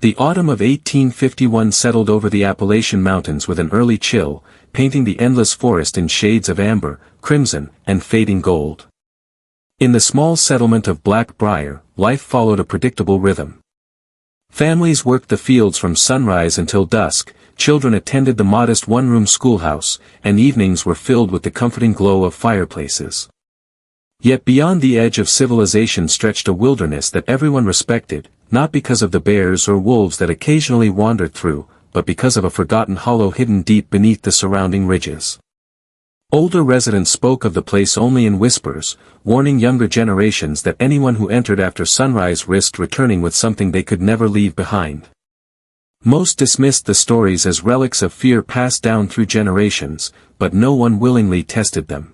The autumn of 1851 settled over the Appalachian Mountains with an early chill, painting the endless forest in shades of amber, crimson, and fading gold. In the small settlement of Black Briar, life followed a predictable rhythm. Families worked the fields from sunrise until dusk, children attended the modest one-room schoolhouse, and evenings were filled with the comforting glow of fireplaces. Yet beyond the edge of civilization stretched a wilderness that everyone respected, not because of the bears or wolves that occasionally wandered through, but because of a forgotten hollow hidden deep beneath the surrounding ridges. Older residents spoke of the place only in whispers, warning younger generations that anyone who entered after sunrise risked returning with something they could never leave behind. Most dismissed the stories as relics of fear passed down through generations, but no one willingly tested them.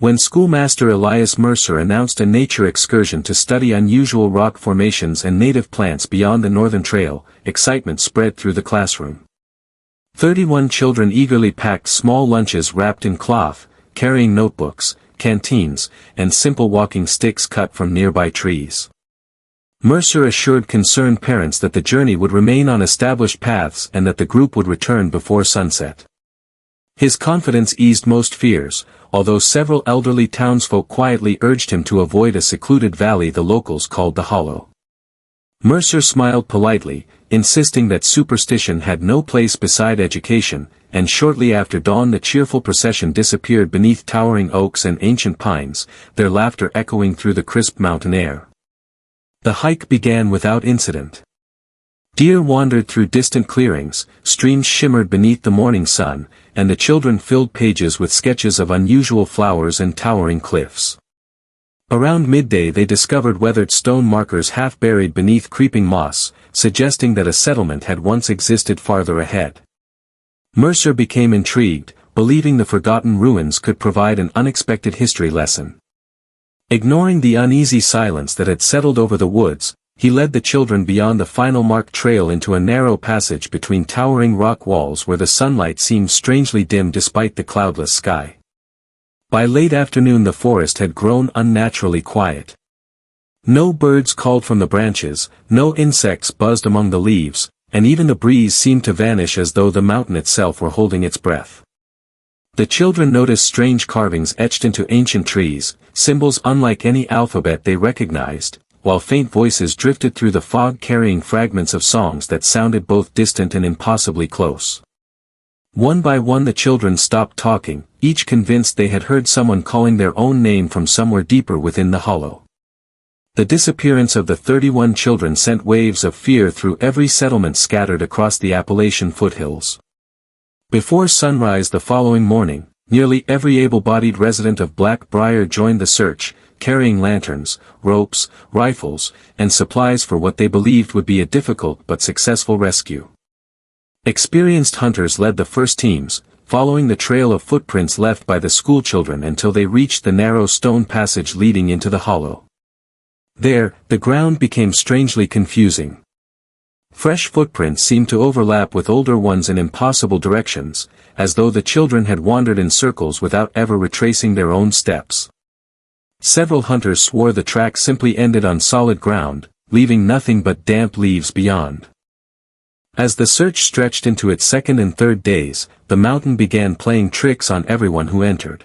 When schoolmaster Elias Mercer announced a nature excursion to study unusual rock formations and native plants beyond the Northern Trail, excitement spread through the classroom. 31 children eagerly packed small lunches wrapped in cloth, carrying notebooks, canteens, and simple walking sticks cut from nearby trees. Mercer assured concerned parents that the journey would remain on established paths and that the group would return before sunset. His confidence eased most fears, although several elderly townsfolk quietly urged him to avoid a secluded valley the locals called the Hollow. Mercer smiled politely, insisting that superstition had no place beside education, and shortly after dawn the cheerful procession disappeared beneath towering oaks and ancient pines, their laughter echoing through the crisp mountain air. The hike began without incident. Deer wandered through distant clearings, streams shimmered beneath the morning sun, and the children filled pages with sketches of unusual flowers and towering cliffs. Around midday they discovered weathered stone markers half buried beneath creeping moss, suggesting that a settlement had once existed farther ahead. Mercer became intrigued, believing the forgotten ruins could provide an unexpected history lesson. Ignoring the uneasy silence that had settled over the woods, he led the children beyond the final marked trail into a narrow passage between towering rock walls where the sunlight seemed strangely dim despite the cloudless sky. By late afternoon the forest had grown unnaturally quiet. No birds called from the branches, no insects buzzed among the leaves, and even the breeze seemed to vanish as though the mountain itself were holding its breath. The children noticed strange carvings etched into ancient trees, symbols unlike any alphabet they recognized, while faint voices drifted through the fog carrying fragments of songs that sounded both distant and impossibly close. One by one the children stopped talking, each convinced they had heard someone calling their own name from somewhere deeper within the hollow. The disappearance of the 31 children sent waves of fear through every settlement scattered across the Appalachian foothills. Before sunrise the following morning, nearly every able-bodied resident of Black Briar joined the search, carrying lanterns, ropes, rifles, and supplies for what they believed would be a difficult but successful rescue. Experienced hunters led the first teams, following the trail of footprints left by the schoolchildren until they reached the narrow stone passage leading into the hollow. There, the ground became strangely confusing. Fresh footprints seemed to overlap with older ones in impossible directions, as though the children had wandered in circles without ever retracing their own steps. Several hunters swore the track simply ended on solid ground, leaving nothing but damp leaves beyond. As the search stretched into its second and third days, the mountain began playing tricks on everyone who entered.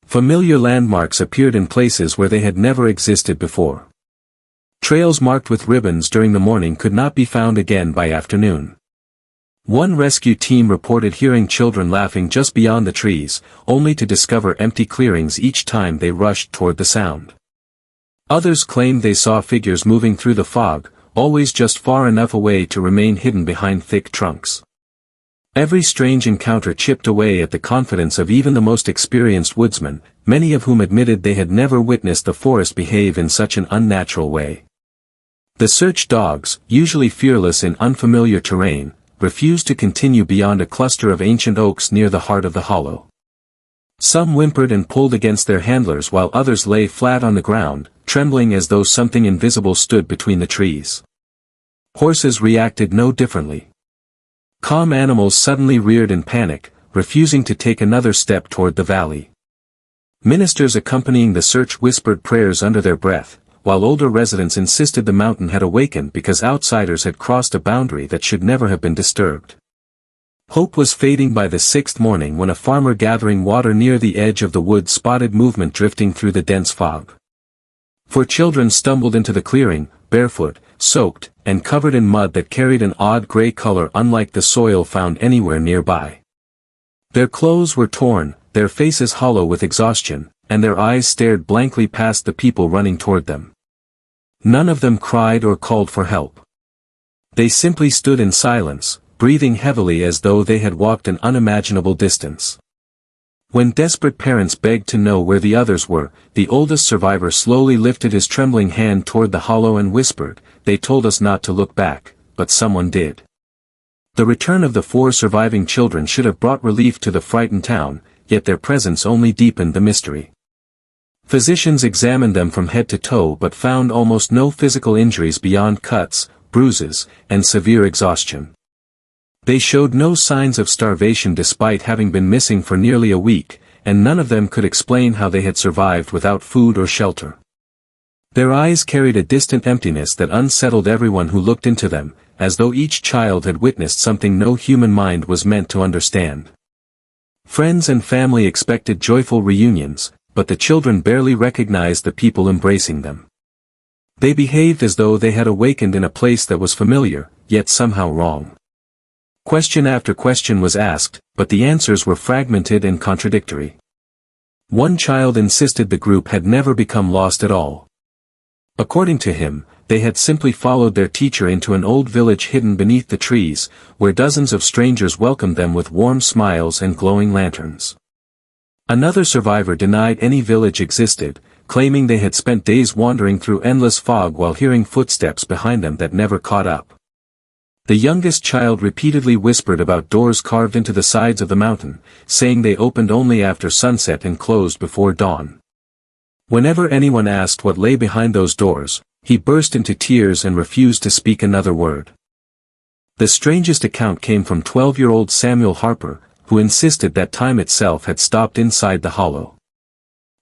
Familiar landmarks appeared in places where they had never existed before. Trails marked with ribbons during the morning could not be found again by afternoon. One rescue team reported hearing children laughing just beyond the trees, only to discover empty clearings each time they rushed toward the sound. Others claimed they saw figures moving through the fog, always just far enough away to remain hidden behind thick trunks. Every strange encounter chipped away at the confidence of even the most experienced woodsmen, many of whom admitted they had never witnessed the forest behave in such an unnatural way. The search dogs, usually fearless in unfamiliar terrain, refused to continue beyond a cluster of ancient oaks near the heart of the hollow. Some whimpered and pulled against their handlers while others lay flat on the ground, trembling as though something invisible stood between the trees. Horses reacted no differently. Calm animals suddenly reared in panic, refusing to take another step toward the valley. Ministers accompanying the search whispered prayers under their breath, while older residents insisted the mountain had awakened because outsiders had crossed a boundary that should never have been disturbed. Hope was fading by the sixth morning when a farmer gathering water near the edge of the woods spotted movement drifting through the dense fog. 4 children stumbled into the clearing, barefoot, soaked, and covered in mud that carried an odd gray color unlike the soil found anywhere nearby. Their clothes were torn, their faces hollow with exhaustion, and their eyes stared blankly past the people running toward them. None of them cried or called for help. They simply stood in silence, breathing heavily as though they had walked an unimaginable distance. When desperate parents begged to know where the others were, the oldest survivor slowly lifted his trembling hand toward the hollow and whispered, "They told us not to look back, but someone did." The return of the 4 surviving children should have brought relief to the frightened town, yet their presence only deepened the mystery. Physicians examined them from head to toe but found almost no physical injuries beyond cuts, bruises, and severe exhaustion. They showed no signs of starvation despite having been missing for nearly a week, and none of them could explain how they had survived without food or shelter. Their eyes carried a distant emptiness that unsettled everyone who looked into them, as though each child had witnessed something no human mind was meant to understand. Friends and family expected joyful reunions, but the children barely recognized the people embracing them. They behaved as though they had awakened in a place that was familiar, yet somehow wrong. Question after question was asked, but the answers were fragmented and contradictory. One child insisted the group had never become lost at all. According to him, they had simply followed their teacher into an old village hidden beneath the trees, where dozens of strangers welcomed them with warm smiles and glowing lanterns. Another survivor denied any village existed, claiming they had spent days wandering through endless fog while hearing footsteps behind them that never caught up. The youngest child repeatedly whispered about doors carved into the sides of the mountain, saying they opened only after sunset and closed before dawn. Whenever anyone asked what lay behind those doors, he burst into tears and refused to speak another word. The strangest account came from 12-year-old Samuel Harper, who insisted that time itself had stopped inside the hollow.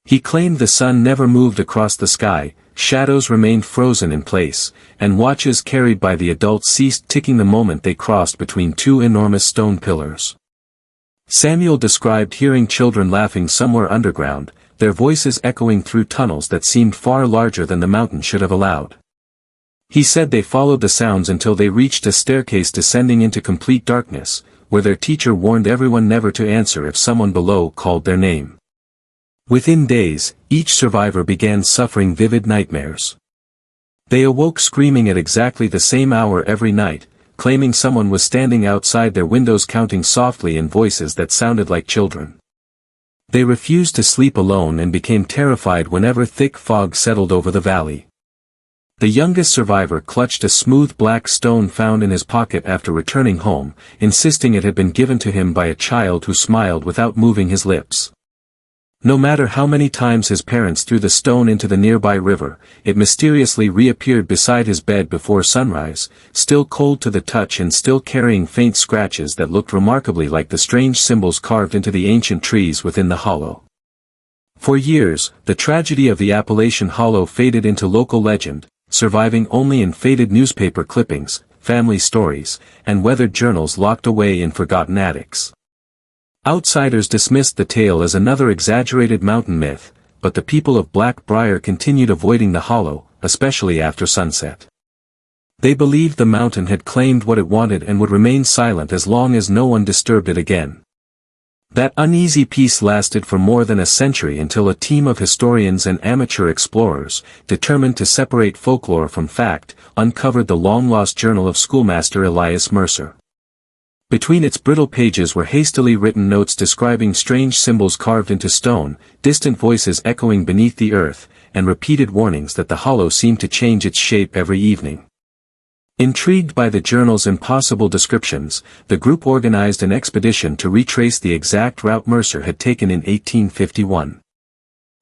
He claimed the sun never moved across the sky, shadows remained frozen in place, and watches carried by the adults ceased ticking the moment they crossed between 2 enormous stone pillars. Samuel described hearing children laughing somewhere underground, their voices echoing through tunnels that seemed far larger than the mountain should have allowed. He said they followed the sounds until they reached a staircase descending into complete darkness, where their teacher warned everyone never to answer if someone below called their name. Within days, each survivor began suffering vivid nightmares. They awoke screaming at exactly the same hour every night, claiming someone was standing outside their windows counting softly in voices that sounded like children. They refused to sleep alone and became terrified whenever thick fog settled over the valley. The youngest survivor clutched a smooth black stone found in his pocket after returning home, insisting it had been given to him by a child who smiled without moving his lips. No matter how many times his parents threw the stone into the nearby river, it mysteriously reappeared beside his bed before sunrise, still cold to the touch and still carrying faint scratches that looked remarkably like the strange symbols carved into the ancient trees within the hollow. For years, the tragedy of the Appalachian Hollow faded into local legend, surviving only in faded newspaper clippings, family stories, and weathered journals locked away in forgotten attics. Outsiders dismissed the tale as another exaggerated mountain myth, but the people of Black Briar continued avoiding the hollow, especially after sunset. They believed the mountain had claimed what it wanted and would remain silent as long as no one disturbed it again. That uneasy peace lasted for more than a century until a team of historians and amateur explorers, determined to separate folklore from fact, uncovered the long-lost journal of schoolmaster Elias Mercer. Between its brittle pages were hastily written notes describing strange symbols carved into stone, distant voices echoing beneath the earth, and repeated warnings that the hollow seemed to change its shape every evening. Intrigued by the journal's impossible descriptions, the group organized an expedition to retrace the exact route Mercer had taken in 1851.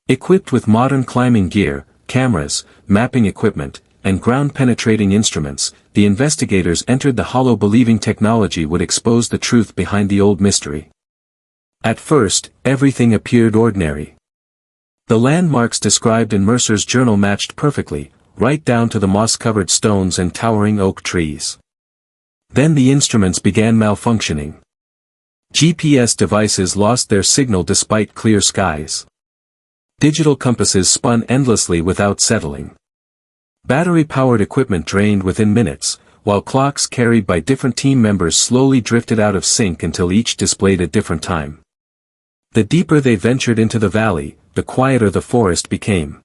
Equipped with modern climbing gear, cameras, mapping equipment, and ground-penetrating instruments, the investigators entered the hollow believing technology would expose the truth behind the old mystery. At first, everything appeared ordinary. The landmarks described in Mercer's journal matched perfectly, right down to the moss-covered stones and towering oak trees. Then the instruments began malfunctioning. GPS devices lost their signal despite clear skies. Digital compasses spun endlessly without settling. Battery-powered equipment drained within minutes, while clocks carried by different team members slowly drifted out of sync until each displayed a different time. The deeper they ventured into the valley, the quieter the forest became.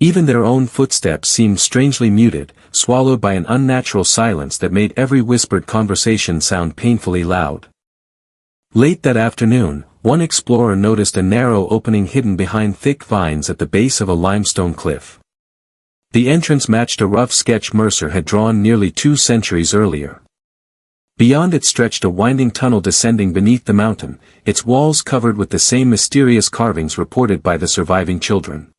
Even their own footsteps seemed strangely muted, swallowed by an unnatural silence that made every whispered conversation sound painfully loud. Late that afternoon, one explorer noticed a narrow opening hidden behind thick vines at the base of a limestone cliff. The entrance matched a rough sketch Mercer had drawn nearly 2 centuries earlier. Beyond it stretched a winding tunnel descending beneath the mountain, its walls covered with the same mysterious carvings reported by the surviving children.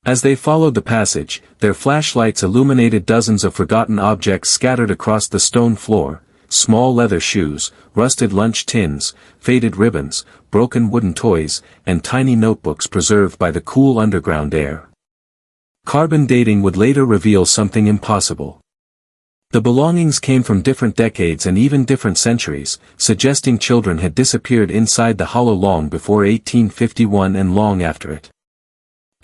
As they followed the passage, their flashlights illuminated dozens of forgotten objects scattered across the stone floor: small leather shoes, rusted lunch tins, faded ribbons, broken wooden toys, and tiny notebooks preserved by the cool underground air. Carbon dating would later reveal something impossible. The belongings came from different decades and even different centuries, suggesting children had disappeared inside the hollow long before 1851 and long after it.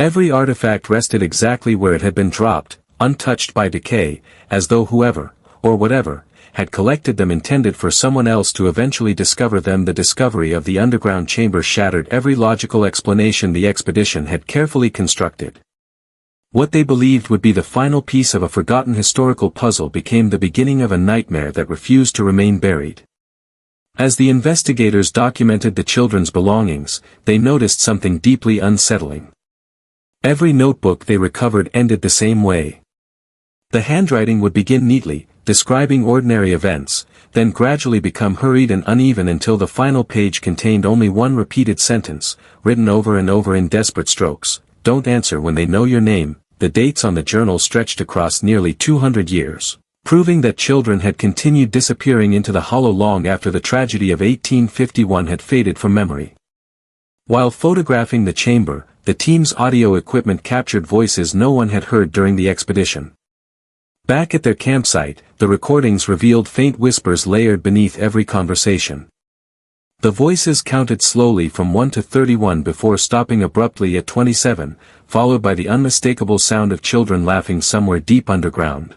Every artifact rested exactly where it had been dropped, untouched by decay, as though whoever, or whatever, had collected them intended for someone else to eventually discover them. The discovery of the underground chamber shattered every logical explanation the expedition had carefully constructed. What they believed would be the final piece of a forgotten historical puzzle became the beginning of a nightmare that refused to remain buried. As the investigators documented the children's belongings, they noticed something deeply unsettling. Every notebook they recovered ended the same way. The handwriting would begin neatly, describing ordinary events, then gradually become hurried and uneven until the final page contained only one repeated sentence, written over and over in desperate strokes: "Don't answer when they know your name." The dates on the journal stretched across nearly 200 years, proving that children had continued disappearing into the hollow long after the tragedy of 1851 had faded from memory. While photographing the chamber, the team's audio equipment captured voices no one had heard during the expedition. Back at their campsite, the recordings revealed faint whispers layered beneath every conversation. The voices counted slowly from 1 to 31 before stopping abruptly at 27, followed by the unmistakable sound of children laughing somewhere deep underground.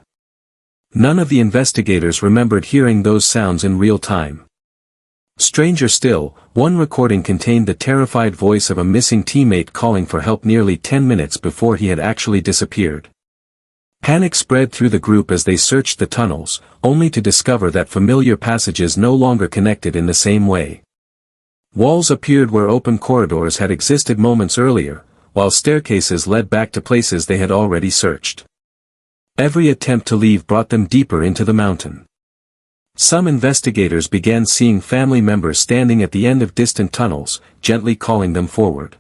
None of the investigators remembered hearing those sounds in real time. Stranger still, one recording contained the terrified voice of a missing teammate calling for help nearly 10 minutes before he had actually disappeared. Panic spread through the group as they searched the tunnels, only to discover that familiar passages no longer connected in the same way. Walls appeared where open corridors had existed moments earlier, while staircases led back to places they had already searched. Every attempt to leave brought them deeper into the mountain. Some investigators began seeing family members standing at the end of distant tunnels, gently calling them forward.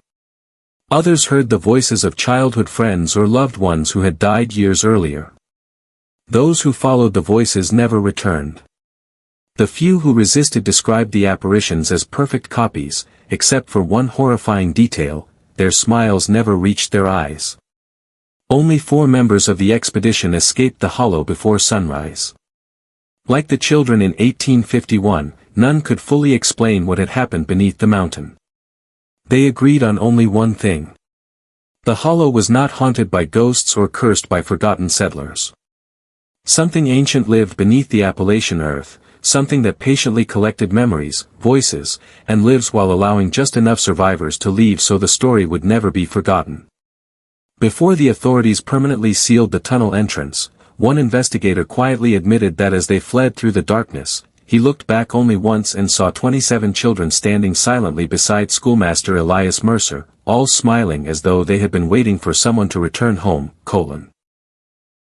Others heard the voices of childhood friends or loved ones who had died years earlier. Those who followed the voices never returned. The few who resisted described the apparitions as perfect copies, except for one horrifying detail: their smiles never reached their eyes. Only 4 members of the expedition escaped the hollow before sunrise. Like the children in 1851, none could fully explain what had happened beneath the mountain. They agreed on only one thing. The hollow was not haunted by ghosts or cursed by forgotten settlers. Something ancient lived beneath the Appalachian earth, something that patiently collected memories, voices, and lives while allowing just enough survivors to leave so the story would never be forgotten. Before the authorities permanently sealed the tunnel entrance, one investigator quietly admitted that as they fled through the darkness, he looked back only once and saw 27 children standing silently beside schoolmaster Elias Mercer, all smiling as though they had been waiting for someone to return home: